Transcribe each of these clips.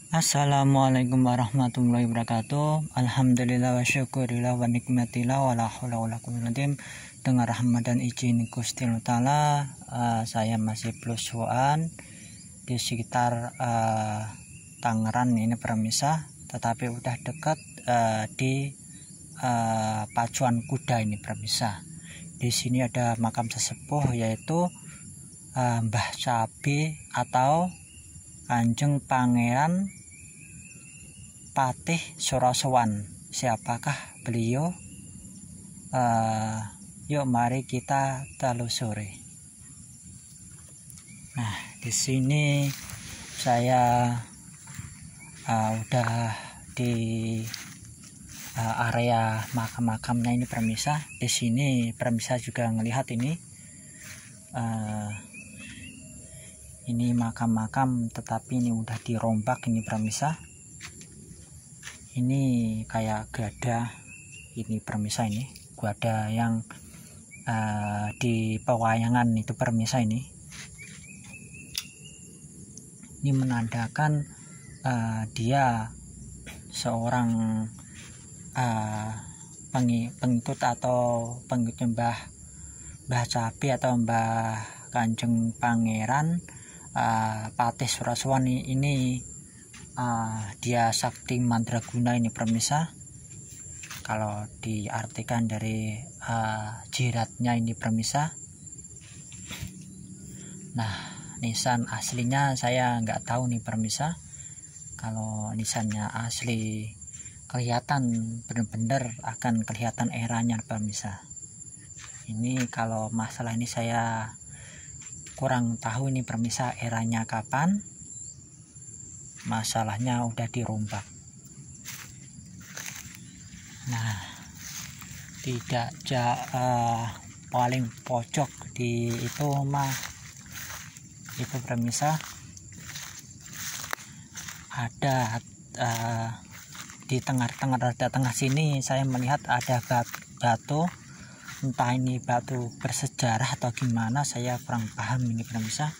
Assalamualaikum warahmatullahi wabarakatuh. Alhamdulillah wa syukurillah wa nikmatillah wa la haula wa la quwwata illa billah. Dengan rahmat dan izin Gusti Allah Ta'ala, saya masih belusuan di sekitar Tangerang ini permisah, tetapi udah dekat di pacuan kuda ini permisah. Di sini ada makam sesepuh yaitu Mbah Cabe atau Kanjeng Pangeran Patih Surasowan. Siapakah beliau? Yuk mari kita telusuri. Nah, di sini saya udah di area makam-makamnya ini permisah. Di sini permisah juga ngelihat ini. Ini makam-makam, tetapi ini udah dirombak ini permisah. Ini kayak gada ini permisah, ini gada yang di pewayangan itu permisah. Ini menandakan dia seorang pengikut atau pengikut Mbah Cabe atau Mbah Kanjeng Pangeran Patih Surasowan. Ini dia sakti mandraguna ini permisah. Kalau diartikan dari jiratnya ini permisah. Nah, nisan aslinya saya nggak tahu nih permisah. Kalau nisannya asli kelihatan benar-benar akan kelihatan eranya permisah. Ini kalau masalah ini saya kurang tahu ini permisah eranya kapan. Masalahnya udah dirombak. Nah, tidak paling pojok di itu itu permisah ada di tengah sini saya melihat ada batu, entah ini batu bersejarah atau gimana, saya kurang paham ini permisah.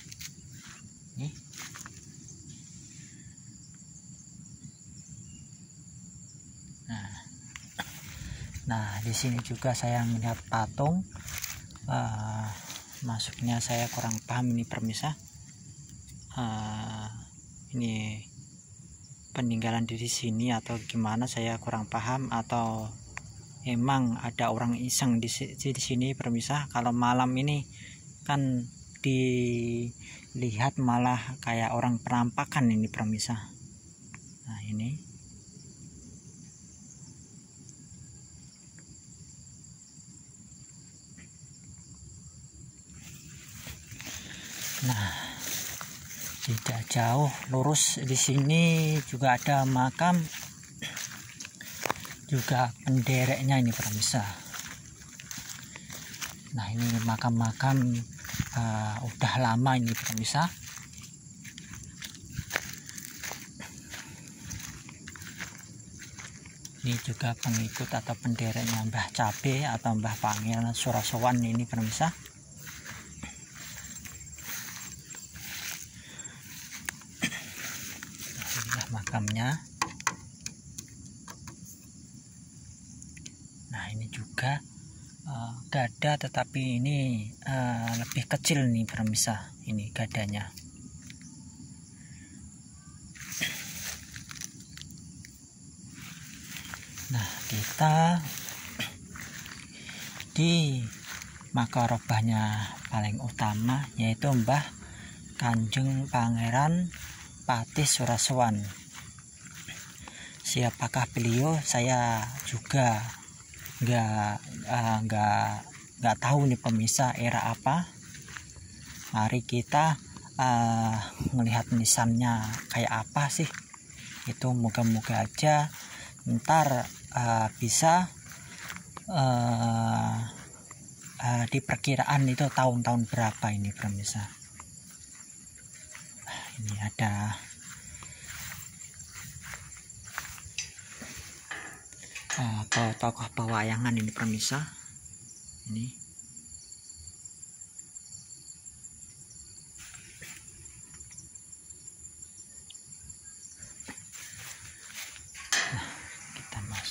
Nah, di sini juga saya melihat patung. Masuknya saya kurang paham ini permisah. Ini peninggalan di sini atau gimana, saya kurang paham, atau emang ada orang iseng di sini permisah. Kalau malam ini kan dilihat malah kayak orang perampakan ini permisah. Nah, ini tidak jauh lurus di sini juga ada makam, juga pendereknya ini permisah. Nah, ini makam-makam udah lama ini permisah. Ini juga pengikut atau pendereknya Mbah Cabe atau Mbah Pangeran Surasowan ini permisah. Makamnya. Nah, ini juga gada, tetapi ini lebih kecil nih permisah, ini gadanya. Nah, kita di makarobahnya paling utama yaitu Mbah Kanjeng Pangeran Patih Surasowan. Siapakah beliau? Saya juga nggak tahu nih pemirsa era apa. Mari kita melihat nisannya kayak apa sih. Itu moga-moga aja ntar bisa di perkiraan itu tahun-tahun berapa ini pemirsa. Ini ada tokoh pewayangan ini pemirsa. Ini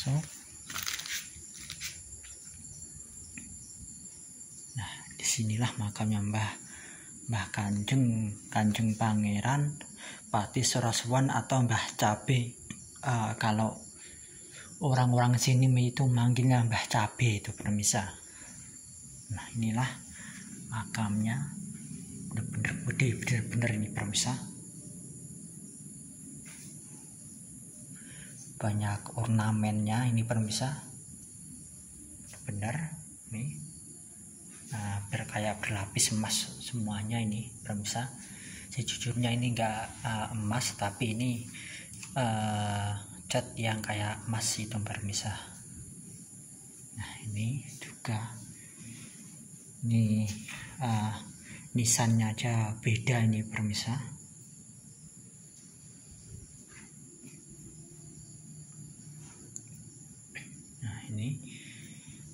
masuk. Nah, disinilah makamnya Mbah Kanjeng Pangeran Patih Surasuwan atau Mbah Cabe. Kalau orang-orang sini itu manggilnya Mbah Cabe itu permisa. Nah, inilah makamnya, bener-bener ini permisa. Banyak ornamennya ini permisa, bener nih. Nah, kayak berlapis emas semuanya ini permisa. Sejujurnya ini enggak emas, tapi ini cat yang kayak emas itu permisa. Nah, ini juga ini nisannya aja beda ini permisa. Nah, ini.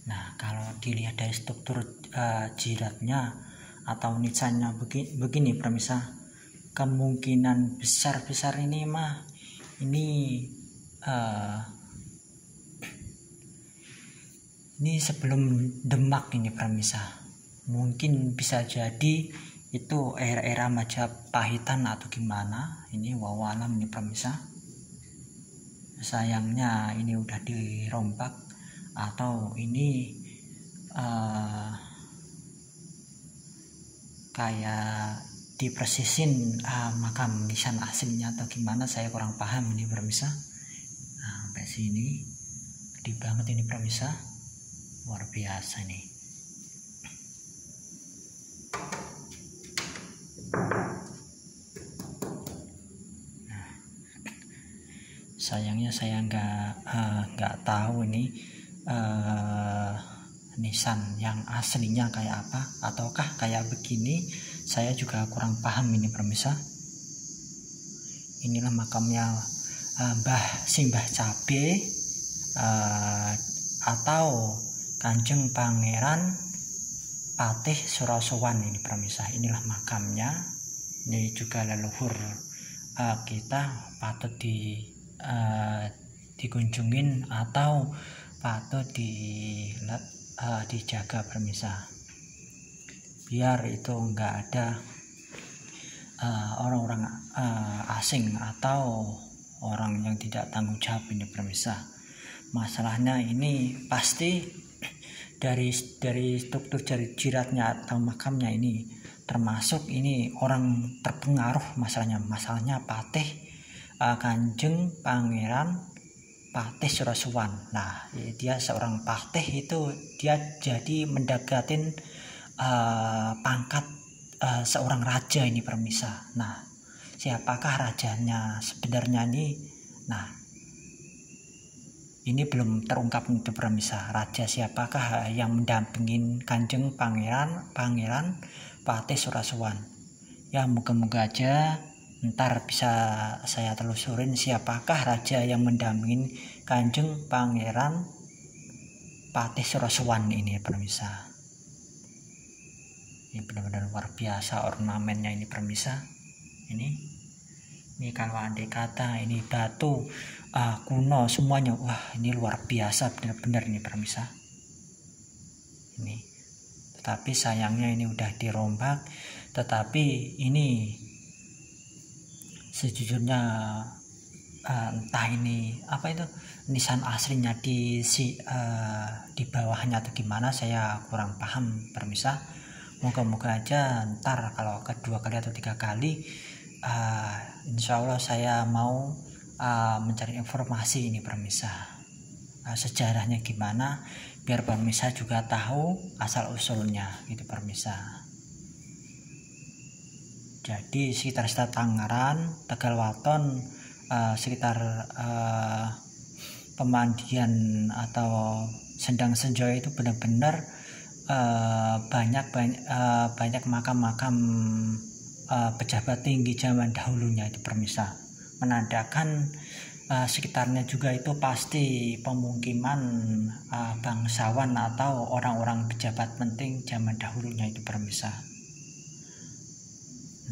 Nah, kalau dilihat dari struktur jiratnya atau nisannya begini permisa, kemungkinan besar ini mah ini sebelum Demak ini permisa. Mungkin bisa jadi itu era Majapahitan atau gimana, ini wawalam ini permisa. Sayangnya ini udah dirombak atau ini kayak dipersisin makam nisan aslinya atau gimana, saya kurang paham ini permisa. Nah, sampai sini gede banget ini permisa, luar biasa nih. Nah, sayangnya saya nggak tahu ini nisan yang aslinya kayak apa ataukah kayak begini, saya juga kurang paham ini permisa. Inilah makamnya Mbah Cabe atau Kanjeng Pangeran Patih Surasuwan ini permisa. Inilah makamnya. Ini juga leluhur kita patut dikunjungin atau patut dijaga permisa, biar itu enggak ada orang-orang asing atau orang yang tidak tanggung jawab ini permisa. Masalahnya ini pasti dari struktur jiratnya atau makamnya ini, termasuk ini orang terpengaruh masalahnya Patih Kanjeng Pangeran Patih Surasuwan. Nah, dia seorang patih itu dia jadi mendapatkan pangkat seorang raja ini permisa. Nah, siapakah rajanya sebenarnya ini? Nah, ini belum terungkap itu permisa. Raja siapakah yang mendampingin Kanjeng Pangeran Patih Surasuwan? Ya, moga-moga aja ntar bisa saya telusurin siapakah raja yang mendampingin Kanjeng Pangeran Patih Surasuwan ini permisa. Ini benar-benar luar biasa ornamennya ini permisa. Ini kalau andai kata ini batu kuno semuanya, wah ini luar biasa benar-benar ini permisa. Ini, tetapi sayangnya ini udah dirombak. Tetapi ini sejujurnya entah ini apa itu nisan aslinya di bawahnya atau gimana, saya kurang paham permisa. Moga-moga aja ntar kalau kedua kali atau 3 kali insya Allah saya mau mencari informasi ini permisa, sejarahnya gimana, biar permisa juga tahu asal usulnya gitu permisa. Jadi sekitar Tangerang, Tegal Waton, sekitar Pemandian atau Sendang Senjoyo itu benar-benar banyak makam-makam pejabat tinggi zaman dahulunya itu permisa, menandakan sekitarnya juga itu pasti pemukiman bangsawan atau orang-orang pejabat penting zaman dahulunya itu permisa.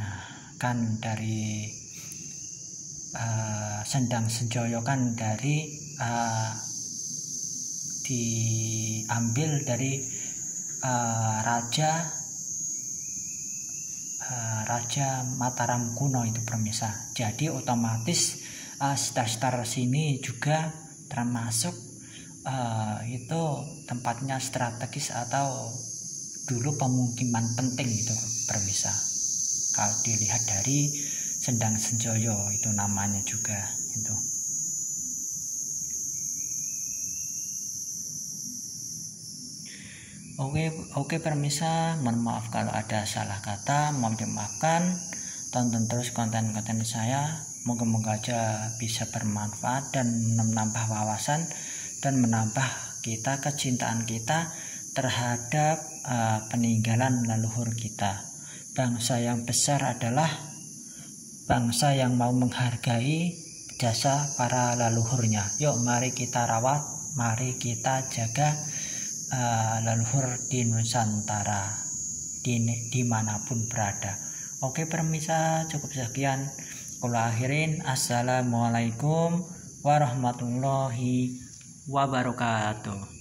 Nah, kan dari Sendang Senjoyo kan dari diambil dari Raja Mataram kuno itu permisa. Jadi otomatis star-star sini juga termasuk itu tempatnya strategis atau dulu pemukiman penting itu permisa. Kalau dilihat dari Sendang Senjoyo itu namanya juga itu. Oke permisa, mohon maaf kalau ada salah kata, mohon dimaafkan. Tonton terus konten-konten saya, moga-moga aja bisa bermanfaat dan menambah wawasan dan menambah kita kecintaan kita terhadap peninggalan leluhur kita. Bangsa yang besar adalah bangsa yang mau menghargai jasa para leluhurnya. Yuk mari kita rawat, mari kita jaga leluhur di Nusantara dimanapun berada. Oke permisa, cukup sekian. Kalau akhirin, assalamualaikum warahmatullahi wabarakatuh.